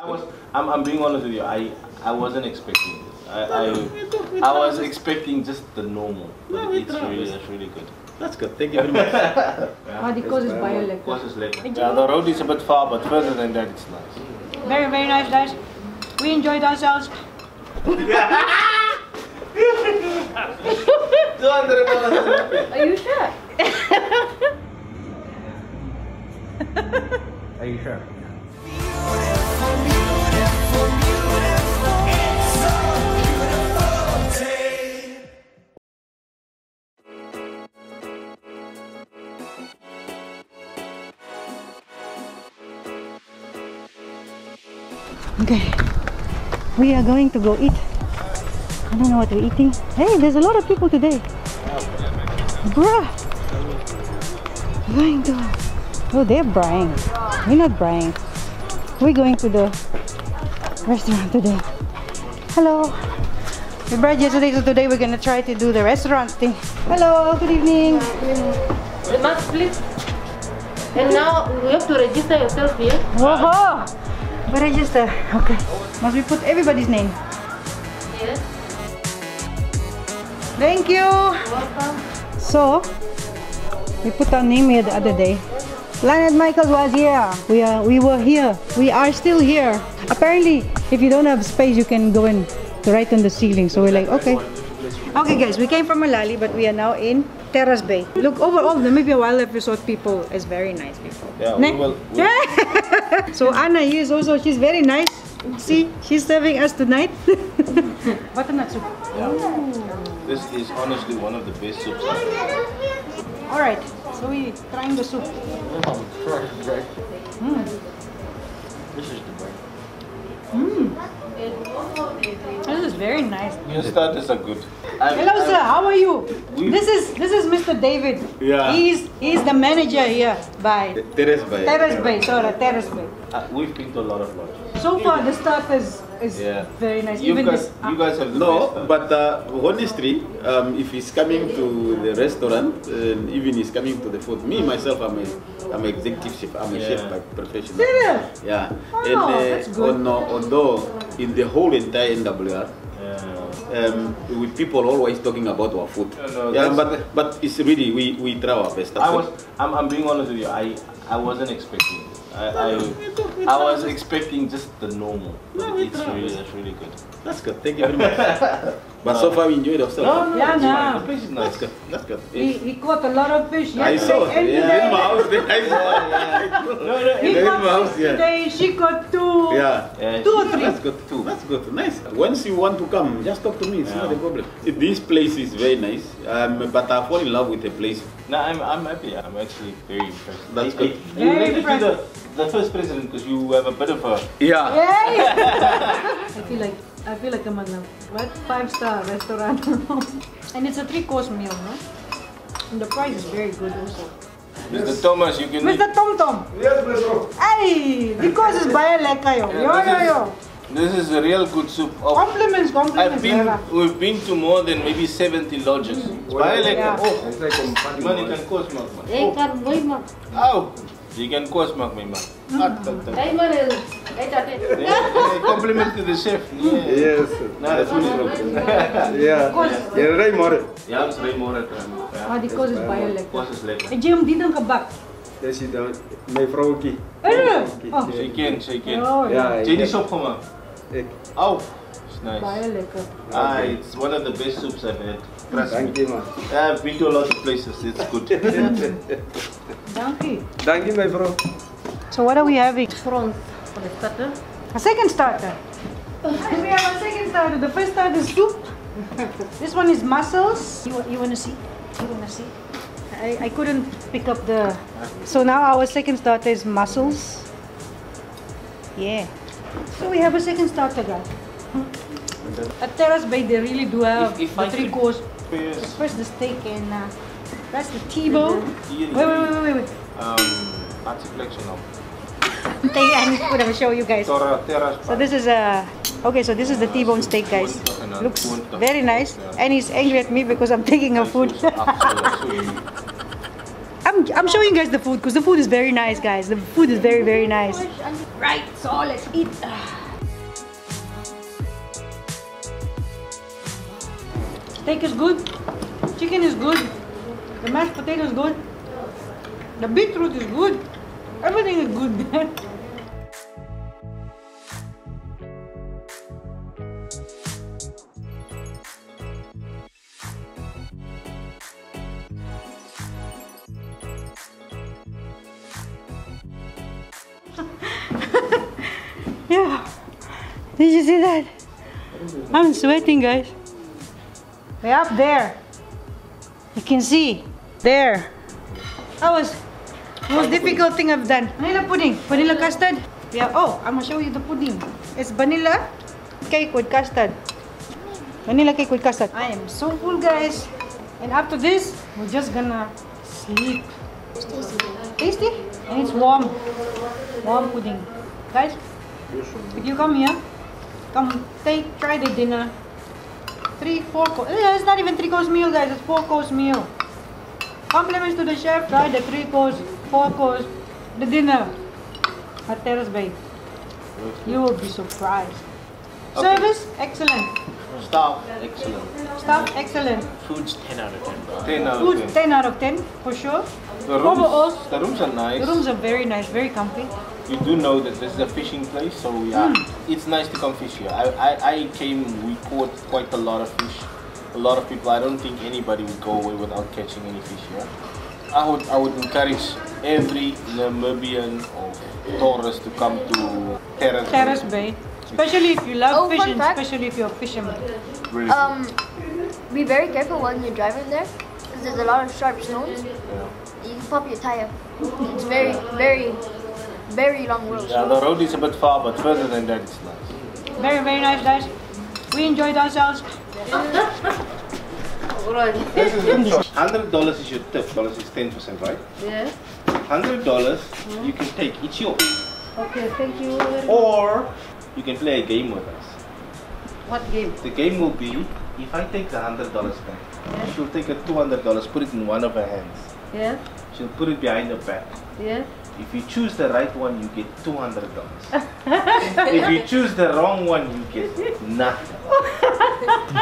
I'm being honest with you. I wasn't expecting this. I was expecting just the normal. But it's really good. That's good. Thank you very much. The course is bio-lekker. Yeah, the road is a bit far, but further than that, it's nice. Very, very nice, guys. We enjoyed ourselves. Are you sure? Are you sure? Okay, we are going to go eat. I don't know what we're eating. Hey, there's a lot of people today. Bruh! We're going to... Oh, they're buying. We're not buying. We're going to the restaurant today. Hello! We brought yesterday, so today we're gonna try to do the restaurant thing. Hello, good evening. The mask, please. And now you have to register yourself here. Whoa! We register. Okay. Must we put everybody's name? Yes. Thank you. Welcome. So, we put our name here the other day. Planet Michael was here. We were here. We are still here. Apparently, if you don't have space, you can go and right on the ceiling. So we're like, okay. Okay, guys, we came from Malali, but we are now in Terrace Bay. Look, overall, the Namibia Wildlife Resort people is very nice people. Yeah, So Anna here is also, she's very nice. See, she's serving us tonight. Butternut soup. Yeah. This is honestly one of the best soups I've had. Alright, so we're trying the soup. This is the bread. This is very nice. Your starters are good. Hello sir, how are you? This is Mr. David. Yeah. He's the manager here by Terrace Bay. Terrace Bay, sorry, Terrace Bay. We've been to a lot of lodges. So far the start is very nice. You Even guys have the best. But honestly, if he's coming to the restaurant, even he's coming to the food, me myself, I'm an executive chef. I'm a chef by profession. Serious? Yeah. Oh, that's good. Although in the whole entire NWR, with people always talking about our food. But it's really we try our best. I'm being honest with you. I wasn't expecting this. I was expecting just the normal. But it's really good. That's good. Thank you very much. But so far we enjoyed ourselves. No, Yeah, it's no. fine. The place is nice. That's good. He caught a lot of fish. I saw. And In today, my house, he in my caught house, fish today. She caught two. Yeah. 2 or 3. That's good too. That's good. Nice. Once you want to come, just talk to me. It's not a problem. This place is very nice. But I fall in love with the place. No, I'm happy. I'm actually very impressed. That's good. Very impressed. The first president, because you have a bit of a... Yeah. Yay! I feel like I'm at a 5-star restaurant. And it's a 3-course meal, no? And the price is very good also. Mr. Thomas, you can... Mr. Tom Tom! Yes, Mr. Hey! Because it's bio-lekker, yo. Yo. This is a real good soup. Compliments. We've been to more than maybe 70 lodges. Yeah. It's like a Man, you can course mark, man. Ik kan mooi man. Oh, you can course mark me, man. Hey man, Compliment to the chef. Yes. No, the food is good. Yeah. Yeah, right, more. Ja, het is heel mooi. Die koos is bio-lekker. Koos is lekker. En Jim, die dan gebak. Dat is mijn vrouwtje. Oh. She can. Oh, Ja, Jenny is opgemaakt. ik. Oh, it's nice. Bio-lekker. It's one of the best soups I've had. Trust me. Dank je, man. I've been to a lot of places. It's good. Dankie. Dank je, mijn vrouw. So what are we having? front for the starter. A second starter. And we have a second starter. The first starter is soup. This one is mussels. You wanna see? I couldn't pick up the... So now our second starter is mussels. Yeah. So we have a second starter, guys. At Terrace Bay, they really do have the 3-course. First the steak and that's the T-bone. Wait. That's a collection of. I'm gonna show you guys. Terrace. So this is okay. So this is the T-bone steak, guys. Looks very nice, and he's angry at me because I'm taking her food. I'm I'm showing you guys the food because the food is very nice, guys. The food is very, very nice. Right, so let's eat. Steak is good. Chicken is good. The mashed potato is good. The beetroot is good. Everything is good, man. Yeah. Did you see that? I'm sweating, guys. Way up there. You can see. There. That was the most difficult thing I've done. Vanilla pudding. Vanilla custard. Yeah. Oh, I'm gonna show you the pudding. It's vanilla cake with custard. Vanilla cake with custard. I am so full, guys. And after this, we're just gonna sleep. It's tasty. Tasty? And it's warm. Warm pudding. Guys, if you come here, try the dinner. 3-4 course. Yeah, it's not even 3-course meal, guys. It's 4-course meal. Compliments to the chef. Try the 3-course, 4-course, the dinner at Terrace Bay. You will be surprised. Okay. Service, excellent. Staff, excellent. Staff, excellent. Food's 10 out of 10, bro. 10 out of Food, 10. 10 out of 10, for sure. The Overall, rooms are nice. the rooms are very nice, very comfy. You do know that this is a fishing place, so yeah, it's nice to come fish here. I came, we caught quite a lot of fish. A lot of people, I don't think anybody would go away without catching any fish here. I would encourage every Namibian or tourist to come to Terrace Bay. Especially if you love fun fishing, fact. especially if you're a fisherman. Really Be very careful when you're driving there, because there's a lot of sharp stones. yeah. You can pop your tire. It's very, very, very long road. Yeah, the road is a bit far, but further than that, it's nice. Very, very nice, guys. We enjoyed ourselves. This is $100 is your tip. Dollars is 10%, right? Yes. $100 you can take. It's yours. Okay, thank you. Or you can play a game with us. What game? The game will be, if I take the $100 back, she'll take a $200, put it in one of her hands. Yes. She'll put it behind her back. Yes. If you choose the right one, you get $200. If you choose the wrong one, you get nothing.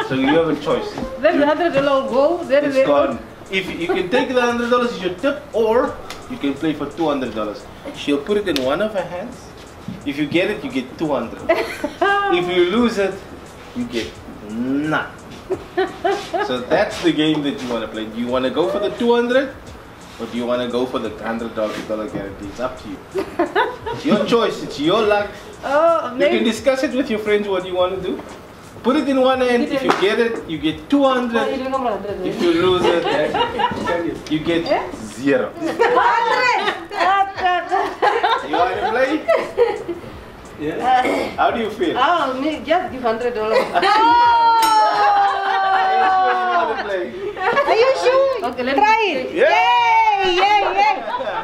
So you have a choice. Then the $100 will go. Then It's gone. If you can take the $100 as your tip, or you can play for $200. She'll put it in one of her hands. If you get it, you get 200. If you lose it, you get nothing. So that's the game that you want to play. Do you want to go for the 200? Or do you want to go for the $100 guarantee? It's up to you. It's your choice. It's your luck. Oh, You can maybe. discuss it with your friends what you want to do. Put it in one hand. If you get it, you get 200. If you lose it, you get 0. You want to play? Yeah. How do you feel? Oh, me just give $100. Are you sure? Okay, let me Try it. Yeah. Yay, yay, yay.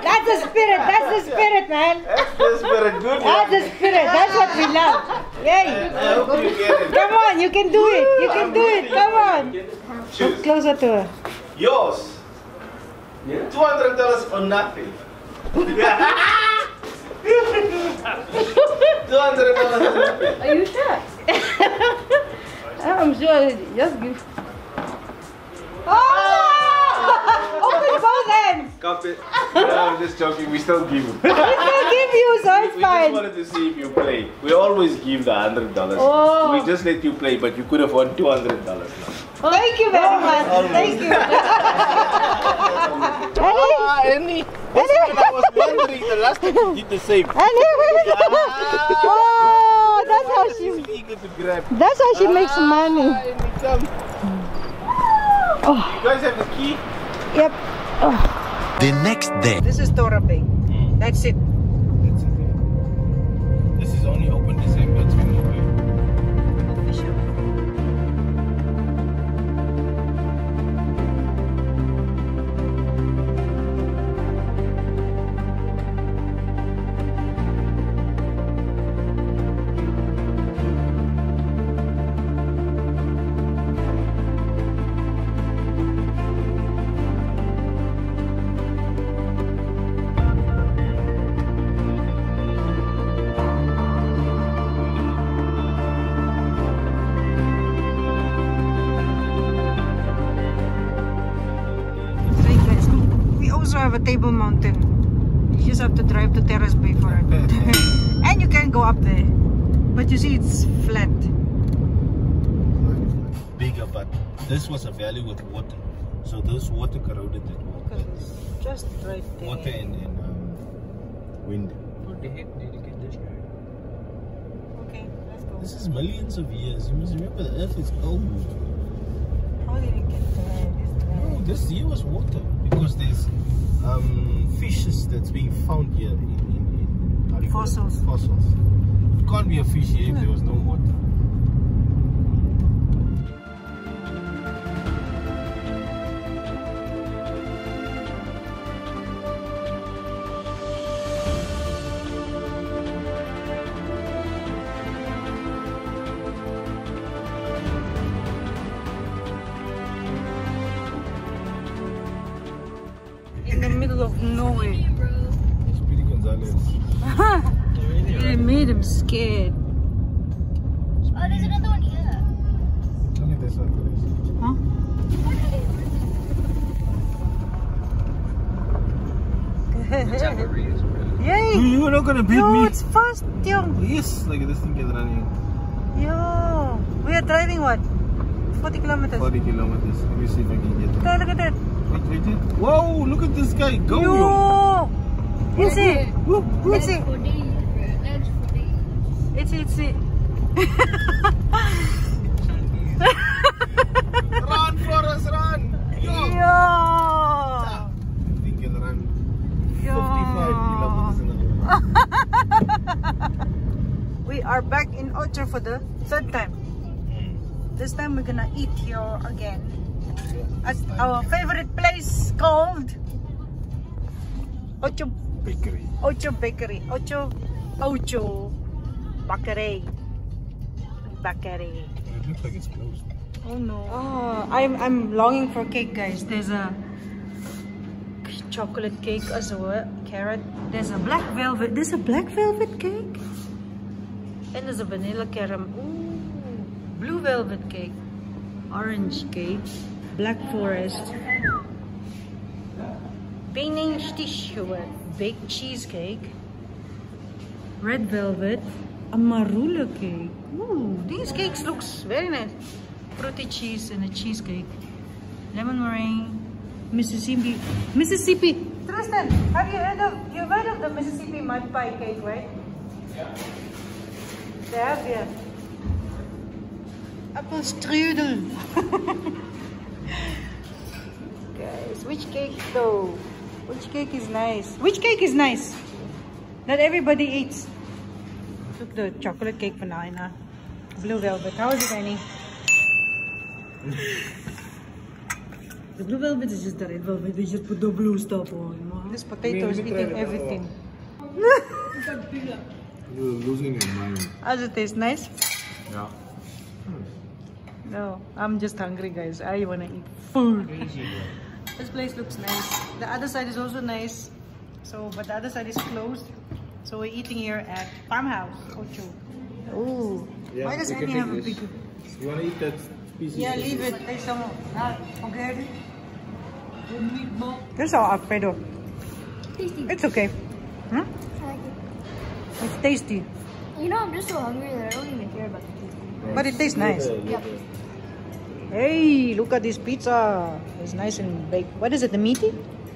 That's the spirit. That's the spirit, man. That's the spirit. Good That's the one. spirit. That's what we love. Yay. I hope you get it. Come on, you can do it. You can do it. Come on. Choose. Closer to her. Yours. $200 or nothing. $200 or nothing. Are you sure? I'm sure. Just give. Oh! Open both ends. Cop it. No, I'm just joking. We still give him. We still give you, so it's We just fine. wanted to see if you play. We always give the $100. Oh. We just let you play, but you could have won $200 now. Thank you very much. Thank you. Annie, that's when I was wondering the last time you did the same. Oh, that's how she. Eager to grab. That's how she makes money. Annie, come. Oh, You guys have the key? yep. Oh. The next day. This is Terrace Bay. That's it. This is only open December. It's been open. have a Table Mountain. You just have to drive to Terrace Bay for it. And you can go up there. But you see, it's flat. Bigger, but this was a valley with water. So this water corroded it. Look at this. Just right there. Water and wind. What the heck did you get this guy? Okay, let's go. This is millions of years. You must remember the earth is old. How did it get there? No, this here was water because there's fishes that's being found here in how do you call it? Fossils. Fossils. It can't be a fish here if there was no water. In the middle of nowhere. It's pretty Gonzalez. It made him scared. Oh, there's another one here. Look at this one. Huh? Yay! You're not gonna beat Yo, me. it's fast, young. Yes, like this thing is running Yo, we are driving what? 40 kilometers. 40 kilometers. Let me see if I can get it. Look at that. Wait. Whoa, look at this guy go. Yo! It's it. It's it. That's funny. It's it. Run, Forrest, run! Yo! Yo! We can run Yo! 55 kilometers an hour. We are back in Ocho for the third time. This time we're gonna eat here again at our favorite place called Ocho Bakery. Bakery. Ocho Bakery. Bakery. It looks like it's closed. Oh no. Oh, I'm longing for cake, guys. There's a chocolate cake as well, carrot. There's a black velvet. There's a black velvet cake. And there's a vanilla caramel. Ooh, blue velvet cake. Orange cake. Black forest. Peeningstishua baked cheesecake. Red velvet. Amarula cake. Ooh, these cakes looks very nice. Fruity cheese and a cheesecake. Lemon meringue. Mississippi. Tristan, you've heard of the Mississippi mud pie cake, right? Yeah. They have here. Apple strudel. Guys, which cake though? Which cake is nice? Which cake is nice? That everybody eats. Took the chocolate cake for Naina. Blue velvet. How is it, Annie? The blue velvet is just the red velvet. They just put the blue stuff on. This potato is eating everything. You're losing your mind. Does it taste nice? Yeah. No, I'm just hungry, guys. I wanna eat food. This place looks nice. The other side is also nice. So, but the other side is closed. So we're eating here at Farmhouse Ocho. Ooh. Yeah, Why does we can Annie have a take big? this. You wanna eat that piece? Yeah, leave it. Taste some more. Okay. Here's our Alfredo. Tasty. It's okay. Hmm? I like it. It's tasty. You know, I'm just so hungry that I don't even care about the taste. But it tastes nice. Yep. Hey, look at this pizza. It's nice and baked. What is it, the meaty?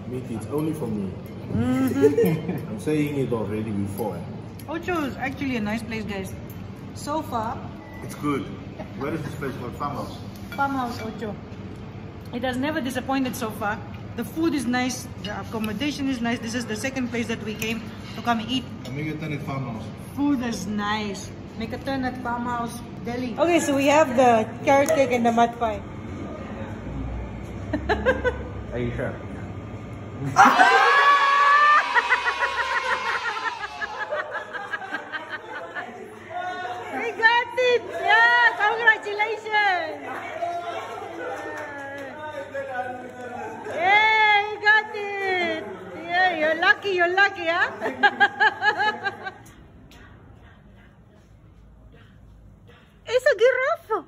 Meat, it's only for me. Mm-hmm. I'm saying it already before. Ocho is actually a nice place, guys. So far, It's good. Where is this place called? Farmhouse. Farmhouse Ocho. It has never disappointed so far. The food is nice. The accommodation is nice. This is the second place that we came to come and eat. I'll make a turn at Farmhouse. Food is nice. Make a turn at Farmhouse Delhi. Okay, so we have the carrot cake and the mud pie. Are you sure? We got it! Yeah, congratulations! Yeah, you got it! Yeah, you're lucky, huh? It's a giraffe!